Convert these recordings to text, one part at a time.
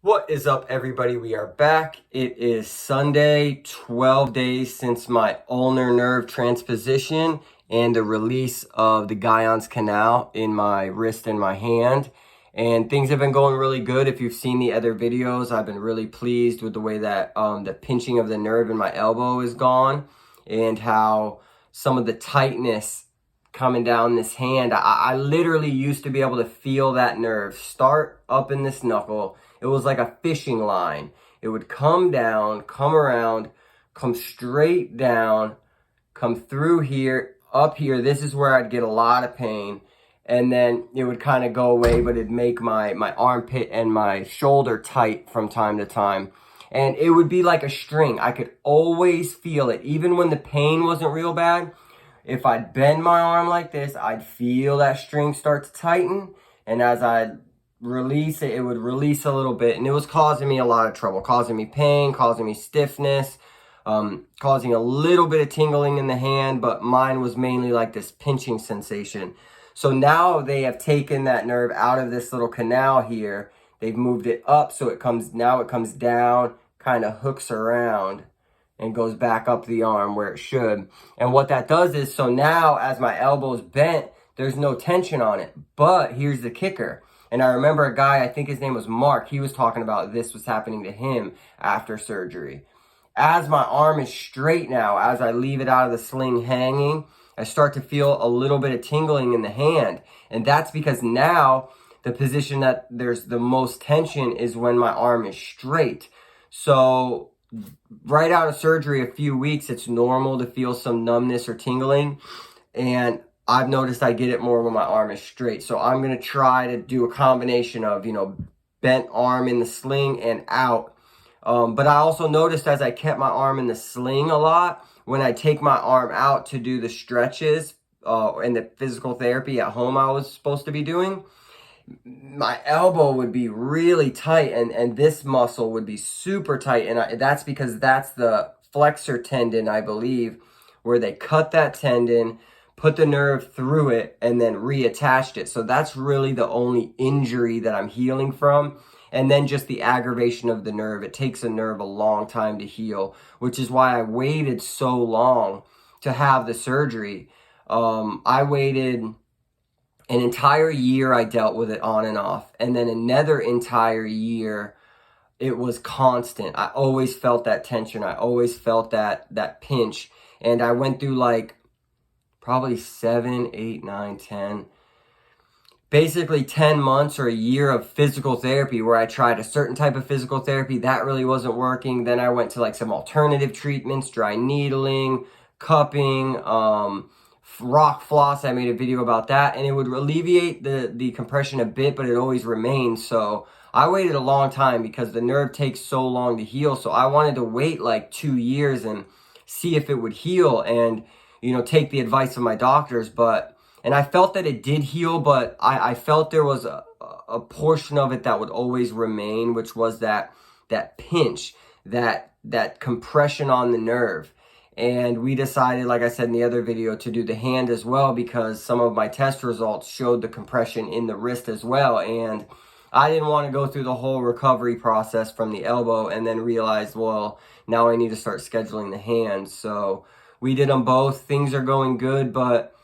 What is up, everybody? We are back. It is Sunday, 12 days since my ulnar nerve transposition and the release of the Guyon's canal in my wrist and my hand. And things have been going really good. If you've seen the other videos, I've been really pleased with the way that the pinching of the nerve in my elbow is gone and how some of the tightness coming down this hand. I literally used to be able to feel that nerve start up in this knuckle. It was like a fishing line. It would come down, come around, come straight down, come through here, up here. This is where I'd get a lot of pain. And then it would kind of go away, but it'd make my armpit and my shoulder tight from time to time. And it would be like a string. I could always feel it. Even when the pain wasn't real bad, if I'd bend my arm like this, I'd feel that string start to tighten. And as I'd release it, it would release a little bit, and it was causing me a lot of trouble, causing me pain, causing me stiffness, causing a little bit of tingling in the hand, but mine was mainly like this pinching sensation. So now they have taken that nerve out of this little canal here. They've moved it up, so it comes down, kind of hooks around and goes back up the arm where it should. And what that does is, so now as my elbow's bent, there's no tension on it. But here's the kicker. And I remember a guy, I think his name was Mark, he was talking about this was happening to him after surgery. As my arm is straight now, as I leave it out of the sling hanging, I start to feel a little bit of tingling in the hand. And that's because now the position that there's the most tension is when my arm is straight. So right out of surgery, a few weeks, it's normal to feel some numbness or tingling. And I've noticed I get it more when my arm is straight. So I'm going to try to do a combination of, bent arm in the sling and out. But I also noticed as I kept my arm in the sling a lot, when I take my arm out to do the stretches and the physical therapy at home I was supposed to be doing, my elbow would be really tight and this muscle would be super tight. And that's because that's the flexor tendon, I believe, where they cut that tendon, put the nerve through it, and then reattached it. So that's really the only injury that I'm healing from. And then just the aggravation of the nerve. It takes a nerve a long time to heal, which is why I waited so long to have the surgery. I waited an entire year. I dealt with it on and off. And then another entire year, it was constant. I always felt that tension. I always felt that pinch. And I went through like probably 7, 8, 9, 10, basically 10 months or a year of physical therapy where I tried a certain type of physical therapy. That really wasn't working. Then I went to like some alternative treatments, dry needling, cupping, rock floss. I made a video about that, and it would alleviate the compression a bit, but it always remains. So I waited a long time because the nerve takes so long to heal. So I wanted to wait like 2 years and see if it would heal and, take the advice of my doctors. And I felt that it did heal, but I felt there was a portion of it that would always remain, which was that pinch, that compression on the nerve. And we decided, like I said in the other video, to do the hand as well because some of my test results showed the compression in the wrist as well. And I didn't want to go through the whole recovery process from the elbow and then realize, well, now I need to start scheduling the hand. So we did them both. Things are going good, but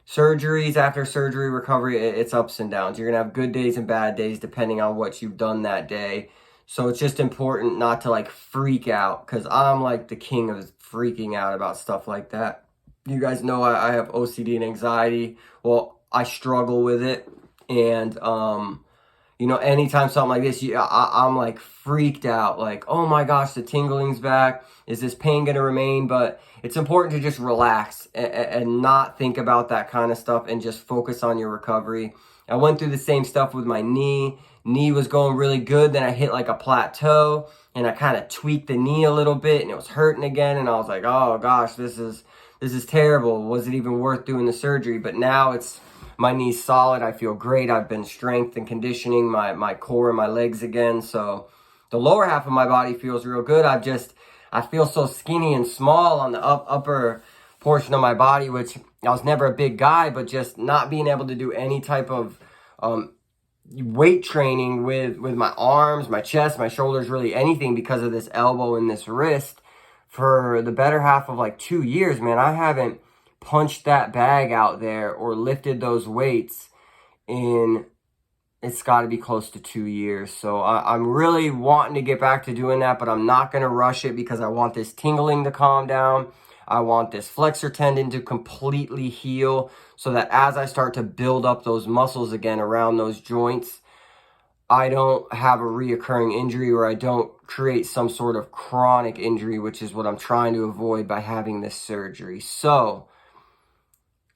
surgeries after surgery recovery, it's ups and downs. You're going to have good days and bad days depending on what you've done that day. So it's just important not to like freak out because I'm like the king of freaking out about stuff like that. You guys know I have OCD and anxiety. Well, I struggle with it. And, anytime something like this, I'm like freaked out. Like, oh my gosh, the tingling's back. Is this pain going to remain? But it's important to just relax and not think about that kind of stuff and just focus on your recovery. I went through the same stuff with my knee. Knee was going really good. Then I hit like a plateau and I kind of tweaked the knee a little bit and it was hurting again. And I was like, oh gosh, this is terrible. Was it even worth doing the surgery? But now my knee's solid. I feel great. I've been strength and conditioning my core and my legs again. So the lower half of my body feels real good. I feel so skinny and small on the upper portion of my body, which I was never a big guy, but just not being able to do any type of weight training with my arms, my chest, my shoulders, really anything because of this elbow and this wrist for the better half of like 2 years, man. I haven't punched that bag out there or lifted those weights in, it's got to be close to 2 years. So I'm really wanting to get back to doing that, but I'm not going to rush it because I want this tingling to calm down. I want this flexor tendon to completely heal so that as I start to build up those muscles again around those joints, I don't have a reoccurring injury, or I don't create some sort of chronic injury, which is what I'm trying to avoid by having this surgery. So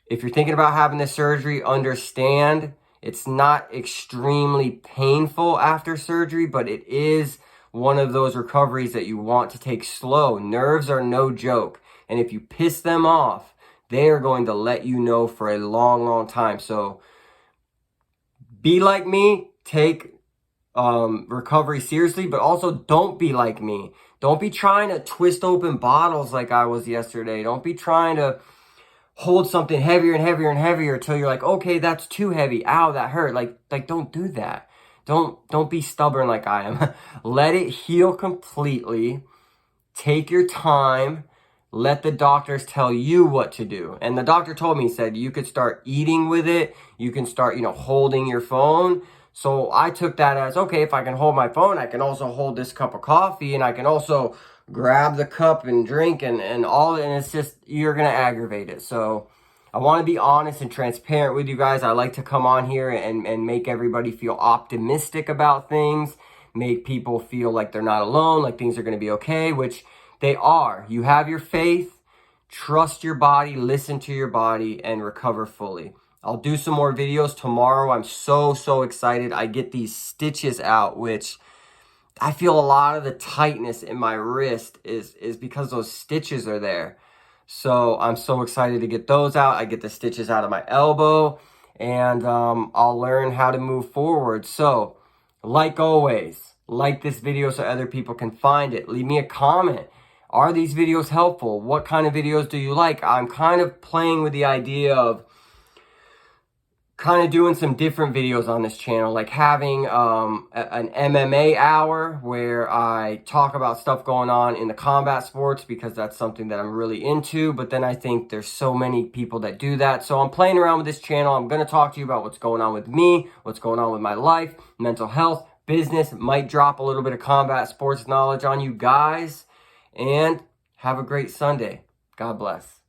if you're thinking about having this surgery, understand it's not extremely painful after surgery, but it is one of those recoveries that you want to take slow. Nerves are no joke. And if you piss them off, they are going to let you know for a long, long time. So be like me, take recovery seriously, but also don't be like me. Don't be trying to twist open bottles like I was yesterday. Don't be trying to hold something heavier and heavier and heavier until you're like, okay, that's too heavy. Ow, that hurt. Like don't do that. Don't be stubborn like I am. Let it heal completely. Take your time. Let the doctors tell you what to do. And the doctor told me, he said, you could start eating with it. You can start, holding your phone. So I took that as, okay, if I can hold my phone, I can also hold this cup of coffee, and I can also grab the cup and drink and all. And it's just, you're going to aggravate it. So I want to be honest and transparent with you guys. I like to come on here and make everybody feel optimistic about things, make people feel like they're not alone, like things are going to be okay, which they are. You have your faith, trust your body, listen to your body, and recover fully. I'll do some more videos tomorrow. I'm so excited. I get these stitches out, which I feel a lot of the tightness in my wrist is because those stitches are there. So I'm so excited to get those out. I get the stitches out of my elbow, and I'll learn how to move forward. So, like always, like this video so other people can find it. Leave me a comment. Are these videos helpful? What kind of videos do you like? I'm kind of playing with the idea of kind of doing some different videos on this channel, like having an MMA hour where I talk about stuff going on in the combat sports, because that's something that I'm really into. But then I think there's so many people that do that. So I'm playing around with this channel. I'm going to talk to you about what's going on with me, what's going on with my life, mental health, business. Might drop a little bit of combat sports knowledge on you guys. And have a great Sunday. God bless.